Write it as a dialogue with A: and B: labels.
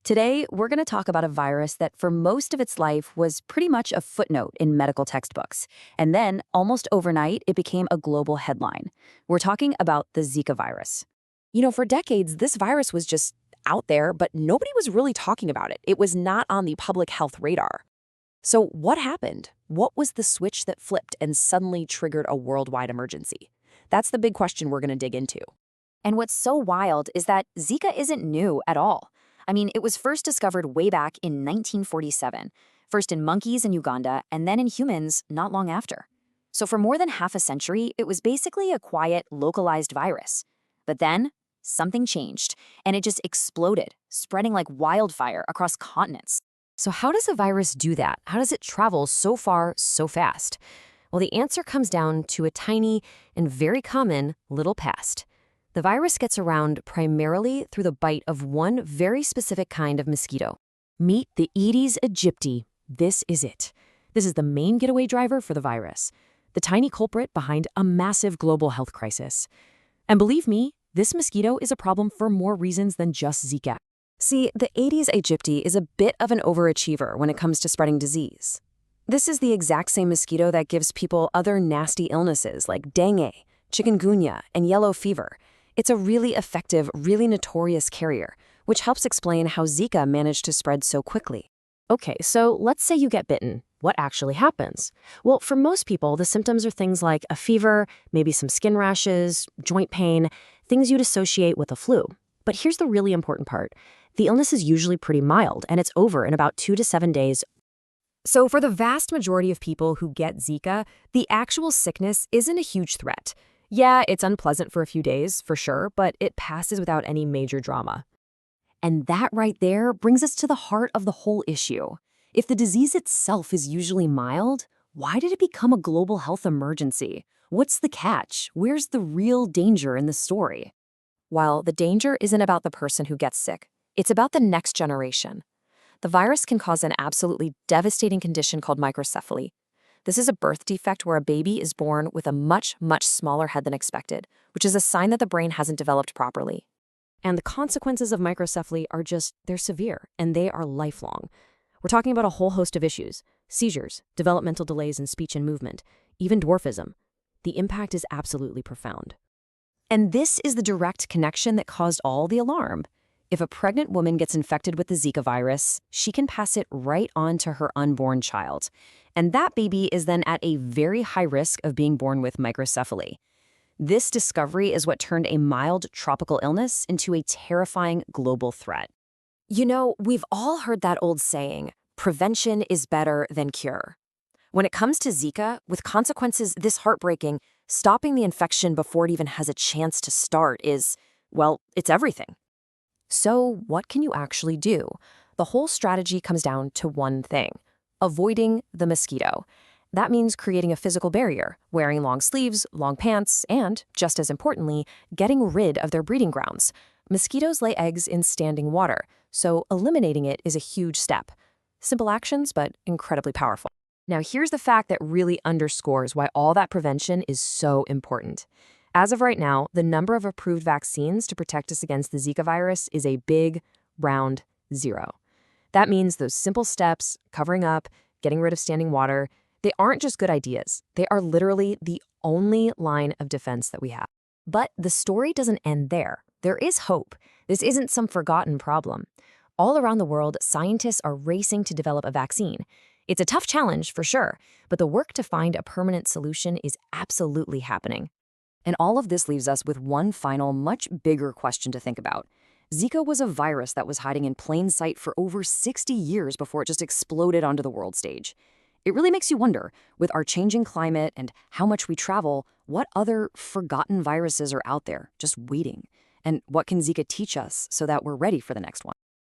A: Today, we're going to talk about a virus that for most of its life was pretty much a footnote in medical textbooks. And then, almost overnight, it became a global headline. We're talking about the Zika virus.
B: For decades, this virus was just out there, but nobody was really talking about it. It was not on the public health radar. So what happened? What was the switch that flipped and suddenly triggered a worldwide emergency? That's the big question we're going to dig into.
A: And what's so wild is that Zika isn't new at all. I mean, it was first discovered way back in 1947, first in monkeys in Uganda, and then in humans not long after. So for more than half a century, it was basically a quiet, localized virus. But then, something changed, and it just exploded, spreading like wildfire across continents.
B: So how does a virus do that? How does it travel so far, so fast? Well, the answer comes down to a tiny and very common little pest. The virus gets around primarily through the bite of one very specific kind of mosquito. Meet the Aedes aegypti. This is it. This is the main getaway driver for the virus, the tiny culprit behind a massive global health crisis. And believe me, this mosquito is a problem for more reasons than just Zika. See, the Aedes aegypti is a bit of an overachiever when it comes to spreading disease. This is the exact same mosquito that gives people other nasty illnesses like dengue, chikungunya, and yellow fever. It's a really effective, really notorious carrier, which helps explain how Zika managed to spread so quickly. Okay, so let's say you get bitten. What actually happens? Well, for most people, the symptoms are things like a fever, maybe some skin rashes, joint pain, things you'd associate with a flu. But here's the really important part. The illness is usually pretty mild, and it's over in about 2 to 7 days. So for the vast majority of people who get Zika, the actual sickness isn't a huge threat. Yeah, it's unpleasant for a few days, for sure, but it passes without any major drama. And that right there brings us to the heart of the whole issue. If the disease itself is usually mild, why did it become a global health emergency? What's the catch? Where's the real danger in the story? Well, the danger isn't about the person who gets sick. It's about the next generation. The virus can cause an absolutely devastating condition called microcephaly. This is a birth defect where a baby is born with a much, much smaller head than expected, which is a sign that the brain hasn't developed properly. And the consequences of microcephaly are they're severe, and they are lifelong. We're talking about a whole host of issues: seizures, developmental delays in speech and movement, even dwarfism. The impact is absolutely profound. And this is the direct connection that caused all the alarm. If a pregnant woman gets infected with the Zika virus, she can pass it right on to her unborn child. And that baby is then at a very high risk of being born with microcephaly. This discovery is what turned a mild tropical illness into a terrifying global threat. We've all heard that old saying, prevention is better than cure. When it comes to Zika, with consequences this heartbreaking, stopping the infection before it even has a chance to start is, well, it's everything. So what can you actually do? The whole strategy comes down to one thing: avoiding the mosquito. That means creating a physical barrier, wearing long sleeves, long pants, and, just as importantly, getting rid of their breeding grounds. Mosquitoes lay eggs in standing water, so eliminating it is a huge step. Simple actions, but incredibly powerful. Now, here's the fact that really underscores why all that prevention is so important. As of right now, the number of approved vaccines to protect us against the Zika virus is a big, round 0. That means those simple steps, covering up, getting rid of standing water, they aren't just good ideas. They are literally the only line of defense that we have. But the story doesn't end there. There is hope. This isn't some forgotten problem. All around the world, scientists are racing to develop a vaccine. It's a tough challenge, for sure, but the work to find a permanent solution is absolutely happening.
A: And all of this leaves us with one final, much bigger question to think about. Zika was a virus that was hiding in plain sight for over 60 years before it just exploded onto the world stage. It really makes you wonder, with our changing climate and how much we travel, what other forgotten viruses are out there just waiting? And what can Zika teach us so that we're ready for the next one?